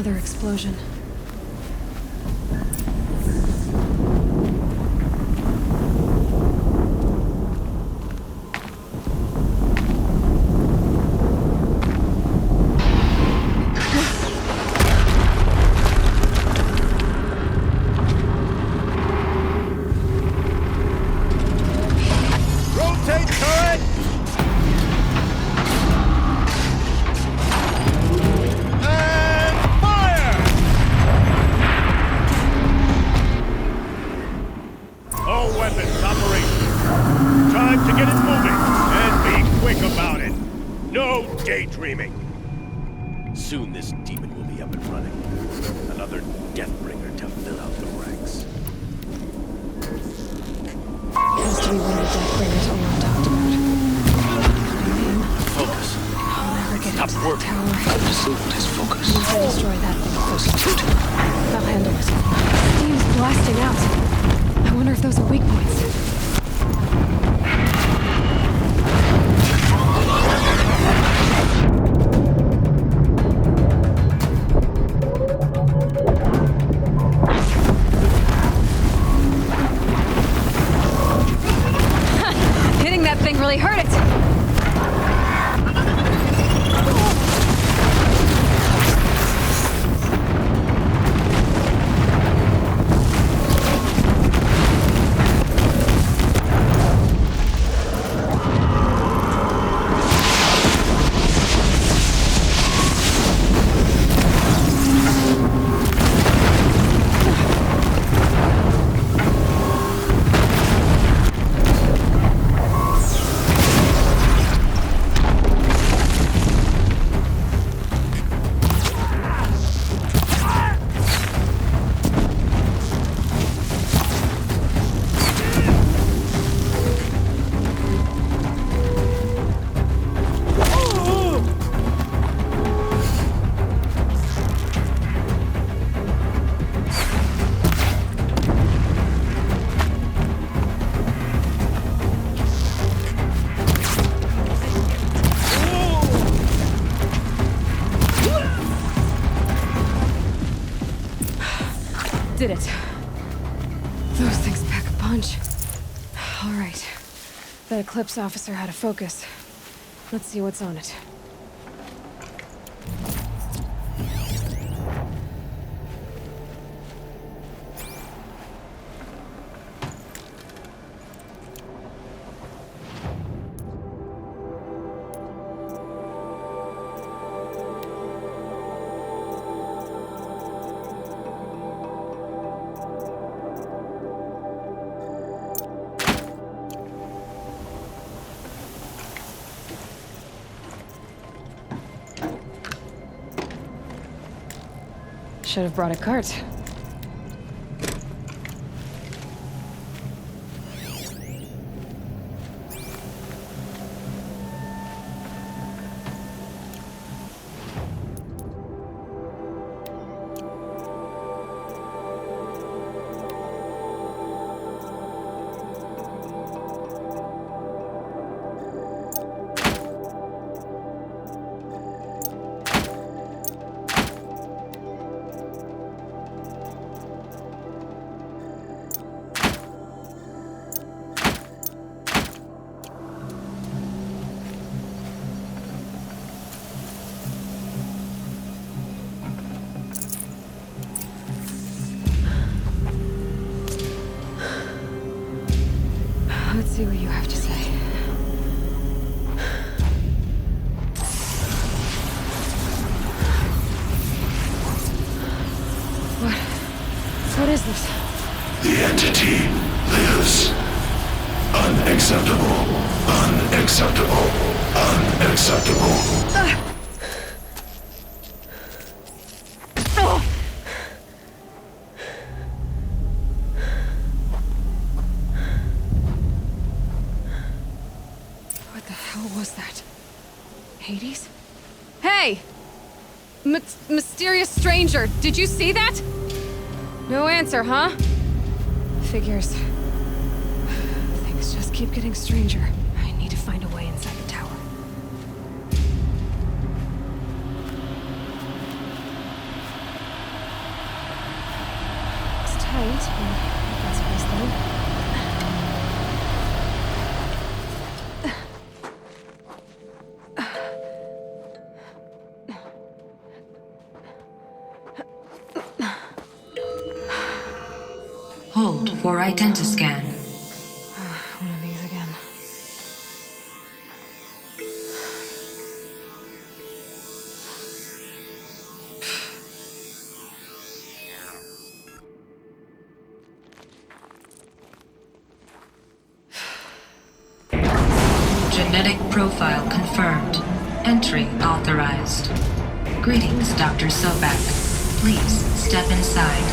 Another explosion. Soon this demon will be up and running. Another Deathbringer to fill out the ranks. Has to be one of the Deathbringers Owen talked about. Focus. I'll never get Stop into working. that tower. I've disabled his focus. Once I destroy that thing, I'll handle it. Steam's blasting out. I wonder if those are weak points. Really hurt it. Did it. Those things pack a punch. All right. That Eclipse officer had a focus. Let's see what's on it. Should have brought a cart. Let's see what you have to say. What is this? The entity lives. Unacceptable. Unacceptable. Unacceptable. What the hell was that? Hades? Hey! Mysterious stranger, did you see that? No answer, huh? Figures. Things just keep getting stranger. I need to find a way inside the tower. hold for identiscan. One of these again. Genetic profile confirmed. Entry authorized. Greetings, Dr. Sobek. Please step inside.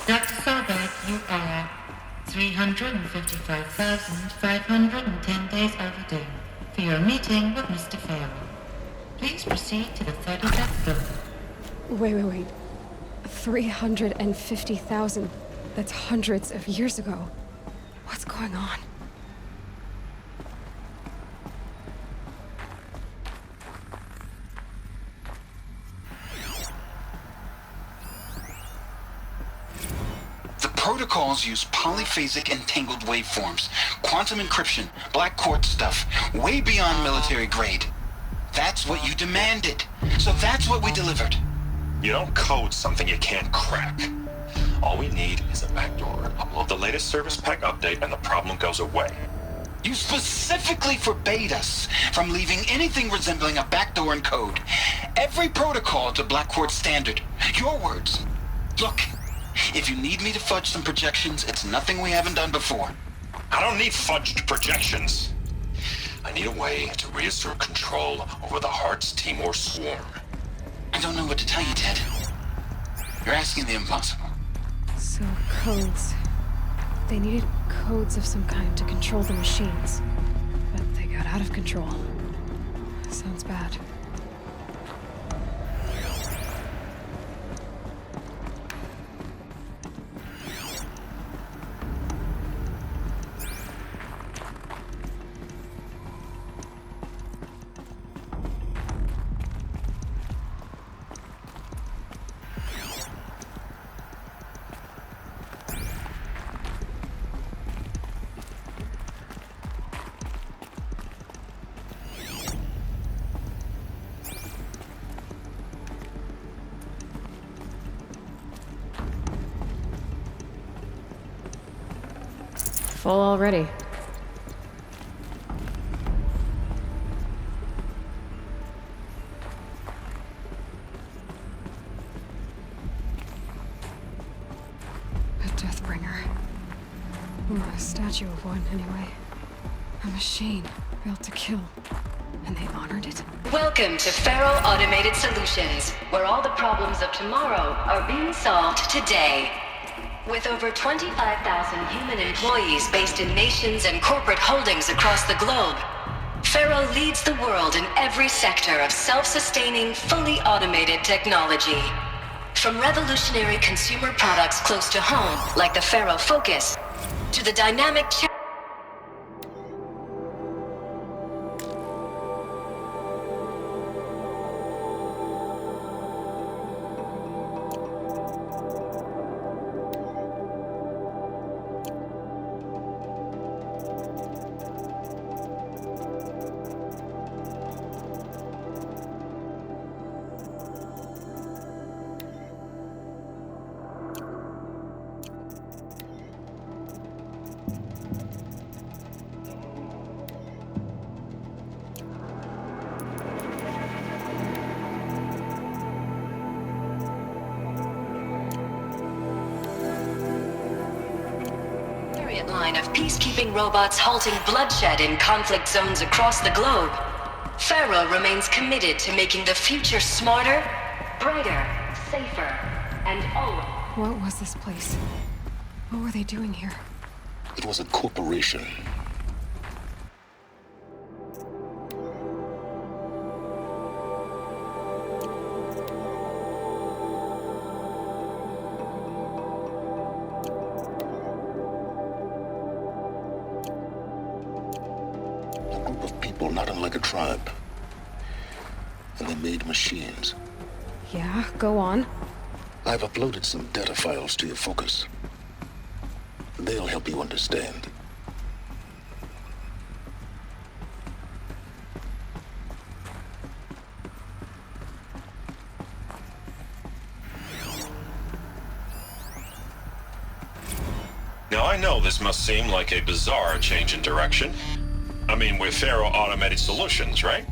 Dr. Sobek, you are 355,510 days overdue for your meeting with Mr. Farrell. Please proceed to the 35th floor. Wait. 350,000. That's hundreds of years ago. What's going on? The protocols use polyphasic entangled waveforms, quantum encryption, black quartz stuff, way beyond military grade. That's what you demanded. So that's what we delivered. You don't code something you can't crack. All we need is a backdoor. Upload the latest service pack update and the problem goes away. You specifically forbade us from leaving anything resembling a backdoor in code. Every protocol to black quartz standard. Your words. Look, if you need me to fudge some projections, it's nothing we haven't done before. I don't need fudged projections. I need a way to reassert control over the Heart's Timor swarm. I don't know what to tell you, Ted. You're asking the impossible. So, codes. They needed codes of some kind to control the machines. But they got out of control. Sounds bad. Full already. A Deathbringer. Or a statue of one, anyway. A machine built to kill. And they honored it? Welcome to Farrell Automated Solutions, where all the problems of tomorrow are being solved today. With over 25,000 human employees based in nations and corporate holdings across the globe, Farrell leads the world in every sector of self-sustaining, fully automated technology. From revolutionary consumer products close to home, like the Farrell Focus, to the dynamic line of peacekeeping robots halting bloodshed in conflict zones across the globe, Farrell remains committed to making the future smarter, brighter, safer, and always... What was this place? What were they doing here? It was a corporation. people, not unlike a tribe. And they made machines. Yeah, go on. I've uploaded some data files to your focus. They'll help you understand. Now, I know this must seem like a bizarre change in direction. I mean, we're Faro Automated Solutions, right?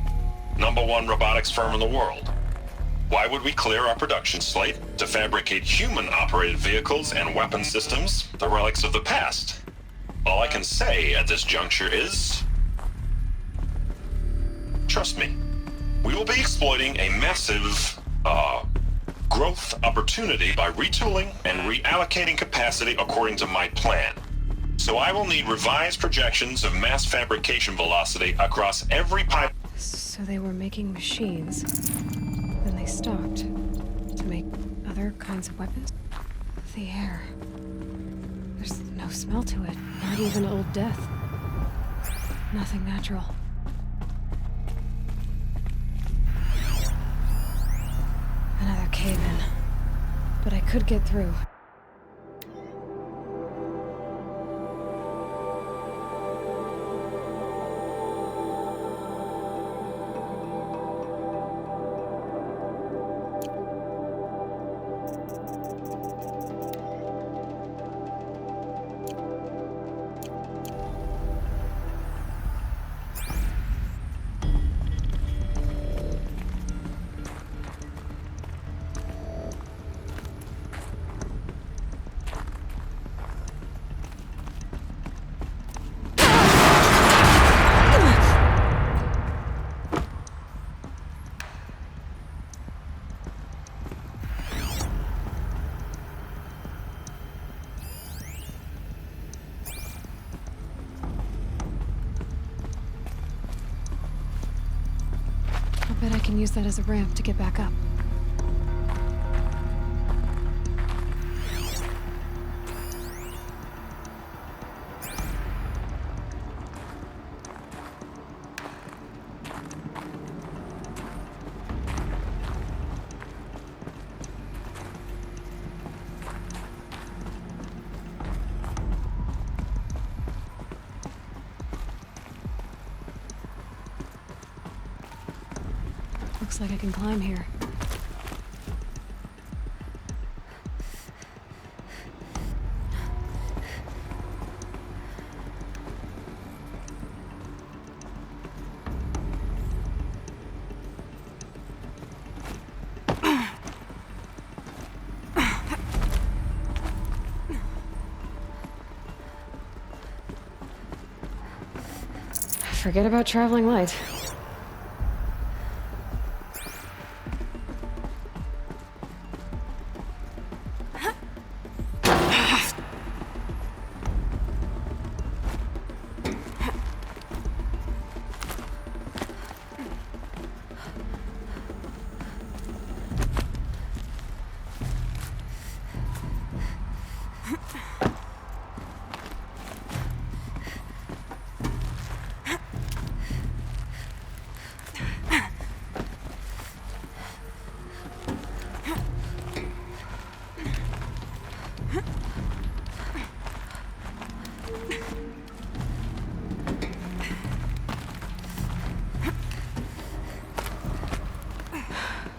#1 robotics firm in the world. Why would we clear our production slate to fabricate human-operated vehicles and weapon systems, the relics of the past? All I can say at this juncture is... trust me, we will be exploiting a massive, growth opportunity by retooling and reallocating capacity according to my plan. So I will need revised projections of mass fabrication velocity across every pipe. So they were making machines. Then they stopped. To make other kinds of weapons? The air. There's no smell to it. Not even Old Death. Nothing natural. Another cave-in. But I could get through. Bet I can use that as a ramp to get back up. Looks like I can climb here. Forget about traveling light.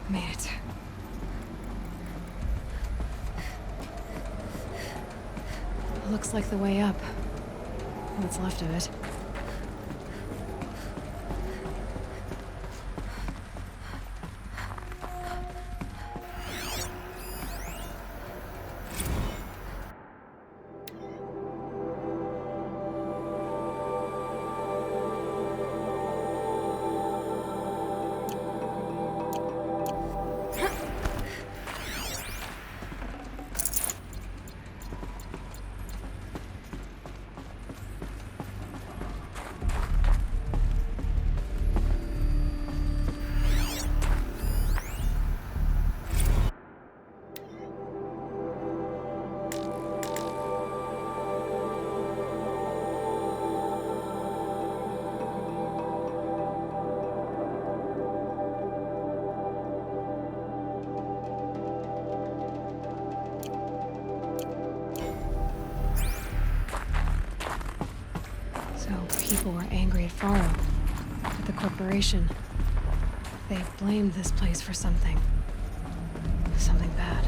Made it. Looks like the way up. What's left of it. So people were angry at Faro, at the corporation. They blamed this place for something. Something bad.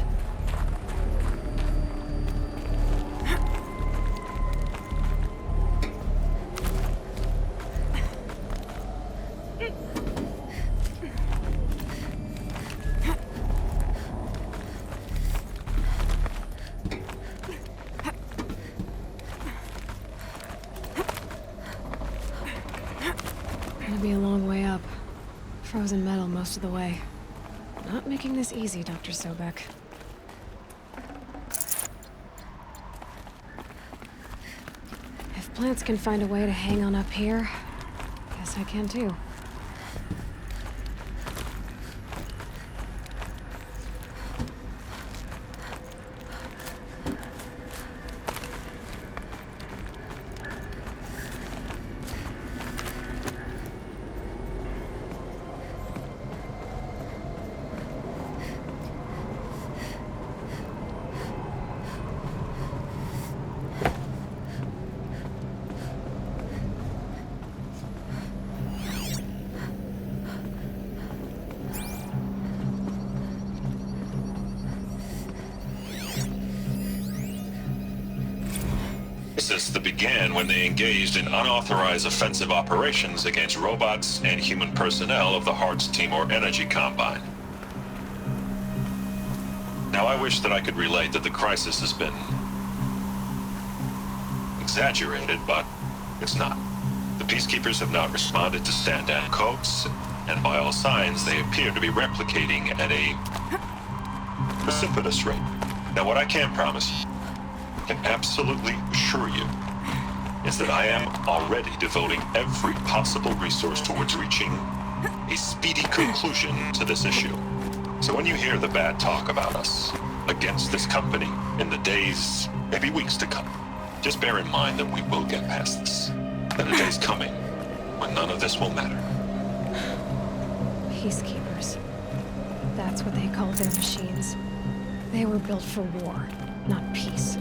Gonna be a long way up. Frozen metal most of the way. Not making this easy, Dr. Sobek. If plants can find a way to hang on up here, guess I can too. That began when they engaged in unauthorized offensive operations against robots and human personnel of the Hearts Timor Energy Combine. Now, I wish that I could relate that the crisis has been exaggerated, but it's not. The Peacekeepers have not responded to stand-down codes, and by all signs, they appear to be replicating at a precipitous rate. Now, what I can promise you, can absolutely assure you, is that I am already devoting every possible resource towards reaching a speedy conclusion to this issue. So when you hear the bad talk about us against this company in the days, maybe weeks to come, just bear in mind that we will get past this. That a day's coming when none of this will matter. Peacekeepers. That's what they called their machines. They were built for war, not peace.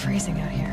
Freezing out here.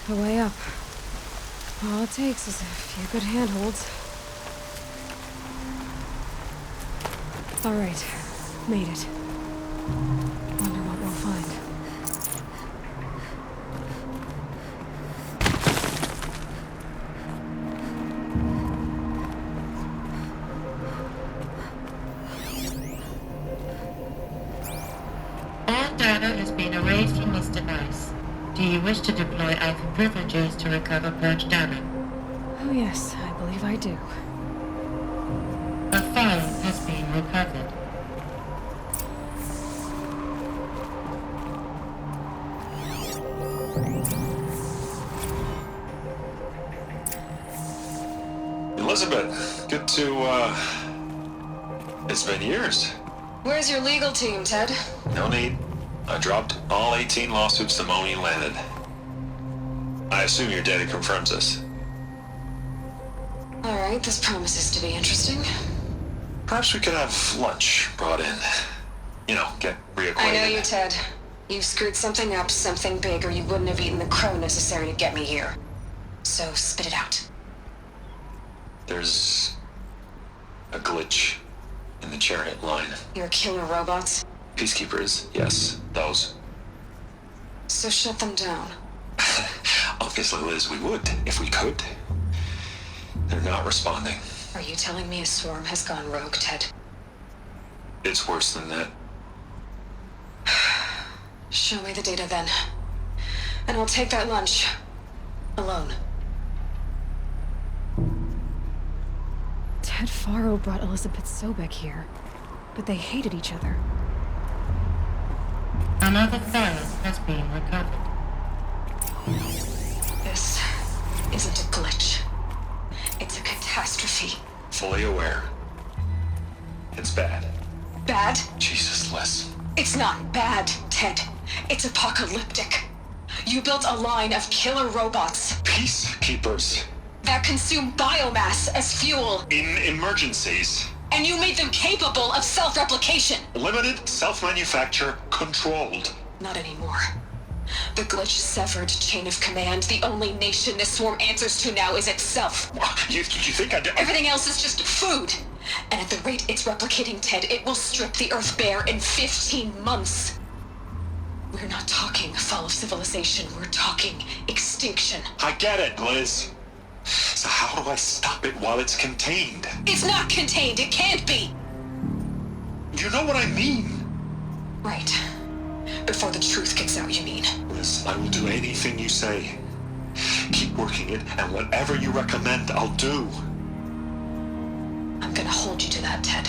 The way up. All it takes is a few good handholds. All right, made it. Wonder what we'll find. Do you wish to deploy Alpha privileges to recover purged data? Oh yes, I believe I do. A file has been recovered. Elizabeth, good to, it's been years. Where's your legal team, Ted? No need. I dropped all 18 lawsuits the moment you landed. I assume your data confirms this. Alright, this promises to be interesting. Perhaps we could have lunch brought in. You know, get reacquainted. I know you, Ted. You've screwed something up, something big, or you wouldn't have eaten the crow necessary to get me here. So, spit it out. There's a glitch in the chariot line. Your killer robots? Peacekeepers, yes, those. So shut them down. Obviously, Liz, we would, if we could. They're not responding. Are you telling me a swarm has gone rogue, Ted? It's worse than that. Show me the data then. And I'll take that lunch. Alone. Ted Faro brought Elizabeth Sobek here, but they hated each other. Another file has been recovered. This isn't a glitch. It's a catastrophe. Fully aware. It's bad. Bad? Jesus, Liz. It's not bad, Ted. It's apocalyptic. You built a line of killer robots Peacekeepers. that consume biomass as fuel, In emergencies. and you made them capable of self-replication. Limited, self-manufacture, controlled. Not anymore. The glitch severed chain of command. The only nation this swarm answers to now is itself. You think I did? Everything else is just food. And at the rate it's replicating, Ted, it will strip the Earth bare in 15 months. We're not talking fall of civilization. We're talking extinction. I get it, Liz. So how do I stop it while it's contained? It's not contained. It can't be. You know what I mean? Right. Before the truth gets out, you mean? Liz, I will do anything you say. Keep working it, and whatever you recommend, I'll do. I'm gonna hold you to that, Ted.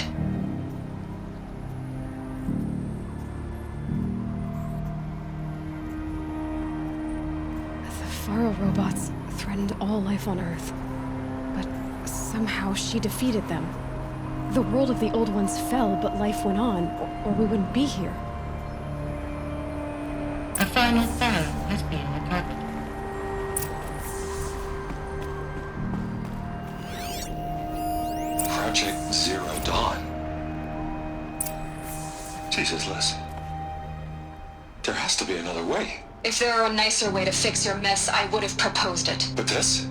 The Faro robots threatened all life on Earth. But somehow she defeated them. The world of the old ones fell, but life went on, or we wouldn't be here. A final file has been recovered. Project Zero Dawn. Jesus, Liz. There has to be another way. If there were a nicer way to fix your mess, I would have proposed it. But this?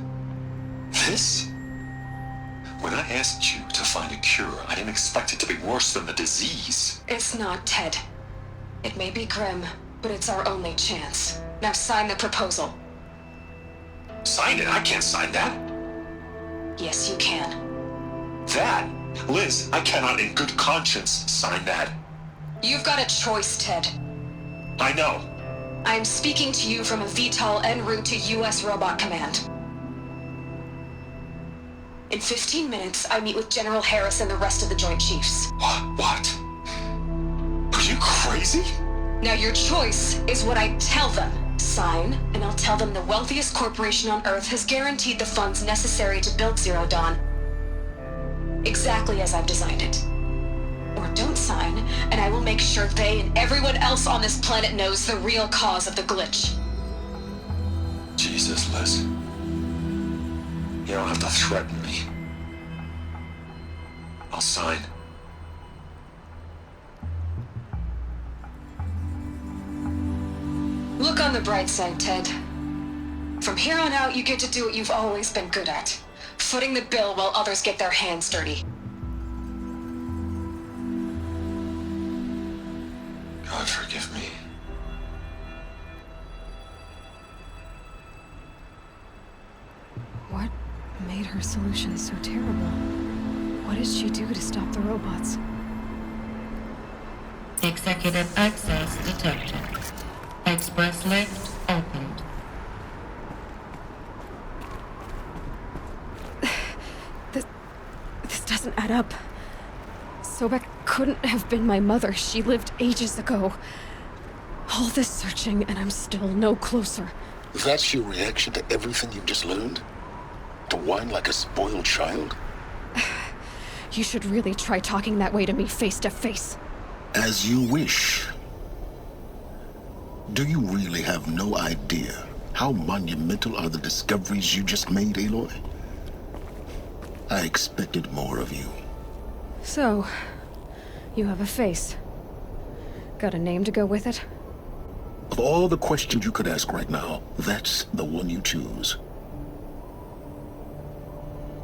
When I asked you to find a cure, I didn't expect it to be worse than the disease. It's not, Ted. It may be grim, but it's our only chance. Now sign the proposal. Sign it? I can't sign that. Yes, you can. That? Liz, I cannot in good conscience sign that. You've got a choice, Ted. I know. I'm speaking to you from a VTOL en route to U.S. Robot Command. In 15 minutes, I meet with General Harris and the rest of the Joint Chiefs. What? Are you crazy? Now your choice is what I tell them. Sign, and I'll tell them the wealthiest corporation on Earth has guaranteed the funds necessary to build Zero Dawn. Exactly as I've designed it. Or don't sign, and I will make sure they and everyone else on this planet knows the real cause of the glitch. Jesus, Liz. You don't have to threaten me. I'll sign. Look on the bright side, Ted. From here on out, you get to do what you've always been good at. Footing the bill while others get their hands dirty. God forgive me. What made her solution so terrible? What did she do to stop the robots? Executive access detected. Express lift opened. This doesn't add up. Sobek couldn't have been my mother. She lived ages ago. All this searching, and I'm still no closer. That's your reaction to everything you've just learned? To whine like a spoiled child? You should really try talking that way to me face to face. As you wish. Do you really have no idea how monumental are the discoveries you just made, Aloy? I expected more of you. So, you have a face. Got a name to go with it? Of all the questions you could ask right now, that's the one you choose.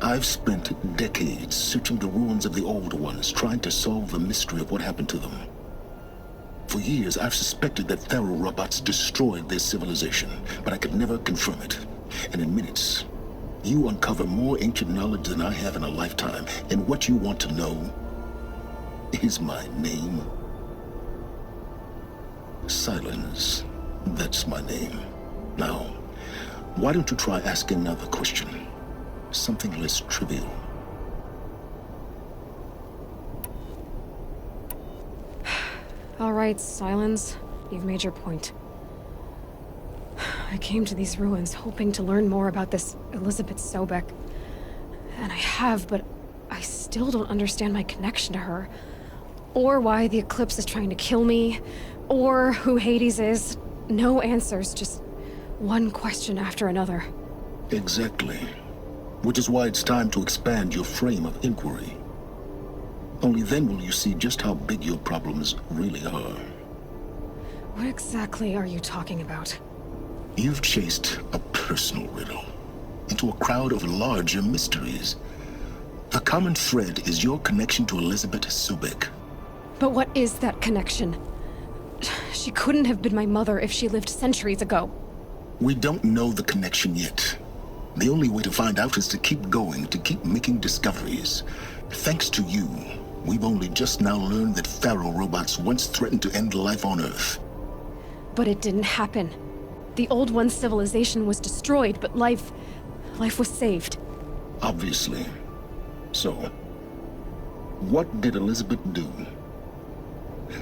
I've spent decades searching the ruins of the old ones, trying to solve the mystery of what happened to them. For years, I've suspected that Faro robots destroyed their civilization, but I could never confirm it. And in minutes, you uncover more ancient knowledge than I have in a lifetime. And what you want to know is my name. Silence. That's my name. Now, why don't you try asking another question? Something less trivial. All right, Silence. You've made your point. I came to these ruins hoping to learn more about this Elizabeth Sobek. And I have, but I still don't understand my connection to her. Or why the Eclipse is trying to kill me. Or who Hades is. No answers, just one question after another. Exactly. Which is why it's time to expand your frame of inquiry. Only then will you see just how big your problems really are. What exactly are you talking about? You've chased a personal riddle into a crowd of larger mysteries. The common thread is your connection to Elizabeth Sobek. But what is that connection? She couldn't have been my mother if she lived centuries ago. We don't know the connection yet. The only way to find out is to keep going, to keep making discoveries. Thanks to you, we've only just now learned that Faro robots once threatened to end life on Earth. But it didn't happen. The Old One's civilization was destroyed, but life was saved. Obviously. So, what did Elizabeth do?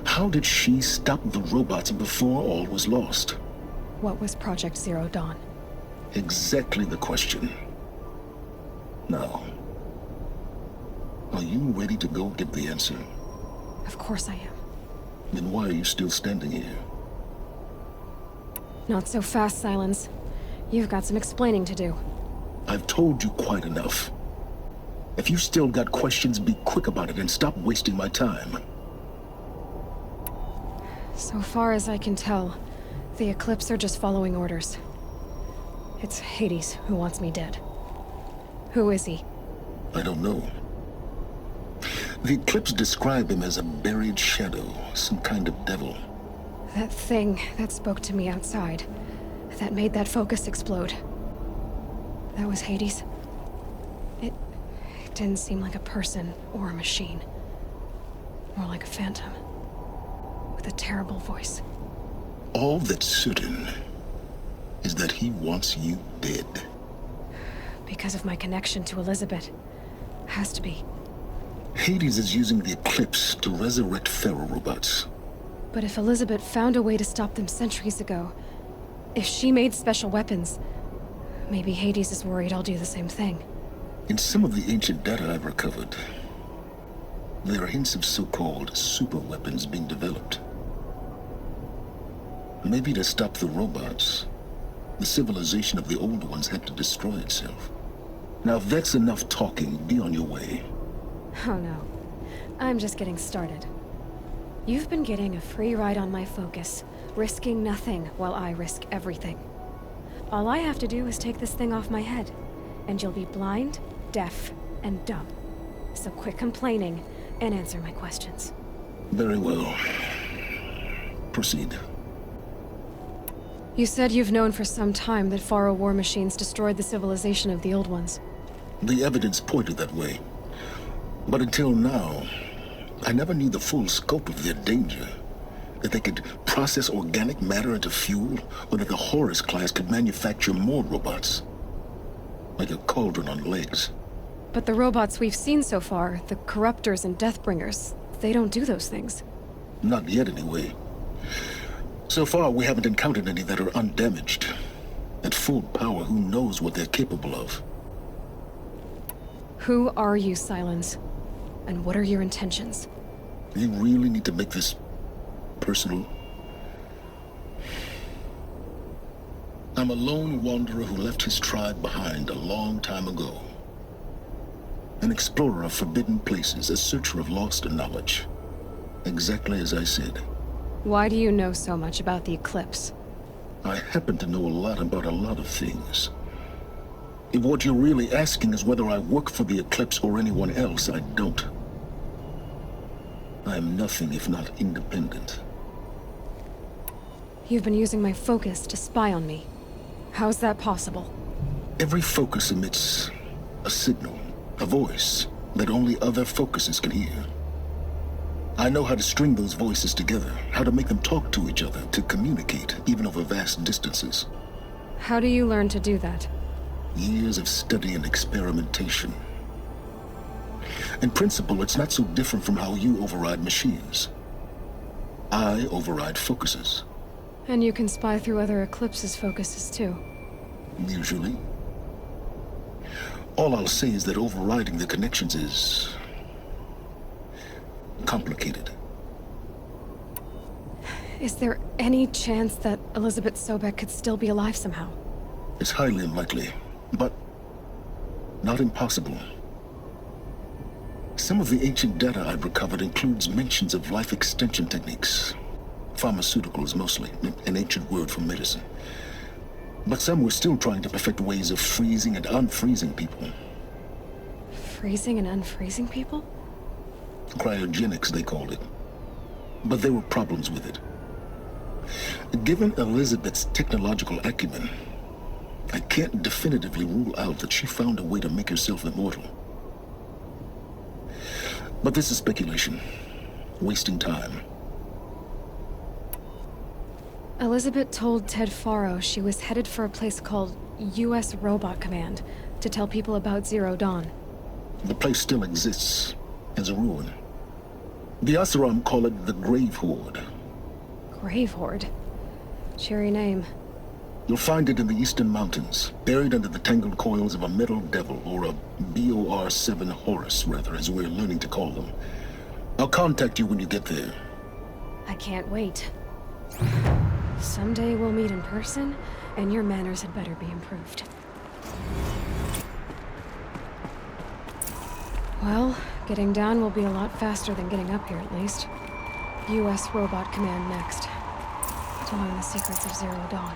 How did she stop the robots before all was lost? What was Project Zero Dawn? Exactly the question. Now, are you ready to go get the answer? Of course I am. Then why are you still standing here? Not so fast, Silence. You've got some explaining to do. I've told you quite enough. If you still got questions, be quick about it and stop wasting my time. So far as I can tell, the Eclipse are just following orders. It's Hades who wants me dead. Who is he? I don't know. The Eclipse describe him as a buried shadow, some kind of devil. That thing that spoke to me outside, that made that focus explode. That was Hades. It didn't seem like a person or a machine. More like a phantom. With a terrible voice. All that's certain is that he wants you dead. Because of my connection to Elizabeth. Has to be. Hades is using the Eclipse to resurrect Faro robots. But if Elizabeth found a way to stop them centuries ago, if she made special weapons, maybe Hades is worried I'll do the same thing. In some of the ancient data I've recovered, there are hints of so-called super weapons being developed. Maybe to stop the robots, the civilization of the old ones had to destroy itself. Now if that's enough talking, be on your way. Oh no. I'm just getting started. You've been getting a free ride on my focus, risking nothing while I risk everything. All I have to do is take this thing off my head, and you'll be blind, deaf, and dumb. So quit complaining and answer my questions. Very well. Proceed. You said you've known for some time that Faro war machines destroyed the civilization of the old ones. The evidence pointed that way. But until now, I never knew the full scope of their danger. That they could process organic matter into fuel, or that the Horus class could manufacture more robots. Like a cauldron on legs. But the robots we've seen so far, the Corruptors and Deathbringers, they don't do those things. Not yet, anyway. So far, we haven't encountered any that are undamaged. At full power, who knows what they're capable of? Who are you, Sylens? And what are your intentions? You really need to make this personal? I'm a lone wanderer who left his tribe behind a long time ago. An explorer of forbidden places, a searcher of lost knowledge. Exactly as I said. Why do you know so much about the Eclipse? I happen to know a lot about a lot of things. If what you're really asking is whether I work for the Eclipse or anyone else, I don't. I am nothing if not independent. You've been using my focus to spy on me. How's that possible? Every focus emits a signal, a voice, that only other focuses can hear. I know how to string those voices together, how to make them talk to each other, to communicate, even over vast distances. How do you learn to do that? Years of study and experimentation. In principle, it's not so different from how you override machines. I override focuses. And you can spy through other Eclipse's focuses too. Usually. All I'll say is that overriding the connections is complicated. Is there any chance that Elizabeth Sobek could still be alive somehow? It's highly unlikely, but not impossible. Some of the ancient data I've recovered includes mentions of life extension techniques. Pharmaceuticals mostly, an ancient word for medicine. But some were still trying to perfect ways of freezing and unfreezing people. Freezing and unfreezing people? Cryogenics, they called it. But there were problems with it. Given Elizabeth's technological acumen, I can't definitively rule out that she found a way to make herself immortal. But this is speculation. Wasting time. Elizabeth told Ted Faro she was headed for a place called U.S. Robot Command to tell people about Zero Dawn. The place still exists as a ruin. The Oseram call it the Grave Horde. Grave Horde? Cheery name. You'll find it in the Eastern Mountains, buried under the tangled coils of a Metal Devil, or a BOR-7 Horus, rather, as we're learning to call them. I'll contact you when you get there. I can't wait. Someday we'll meet in person, and your manners had better be improved. Well, getting down will be a lot faster than getting up here, at least. U.S. Robot Command next. To learn the secrets of Zero Dawn.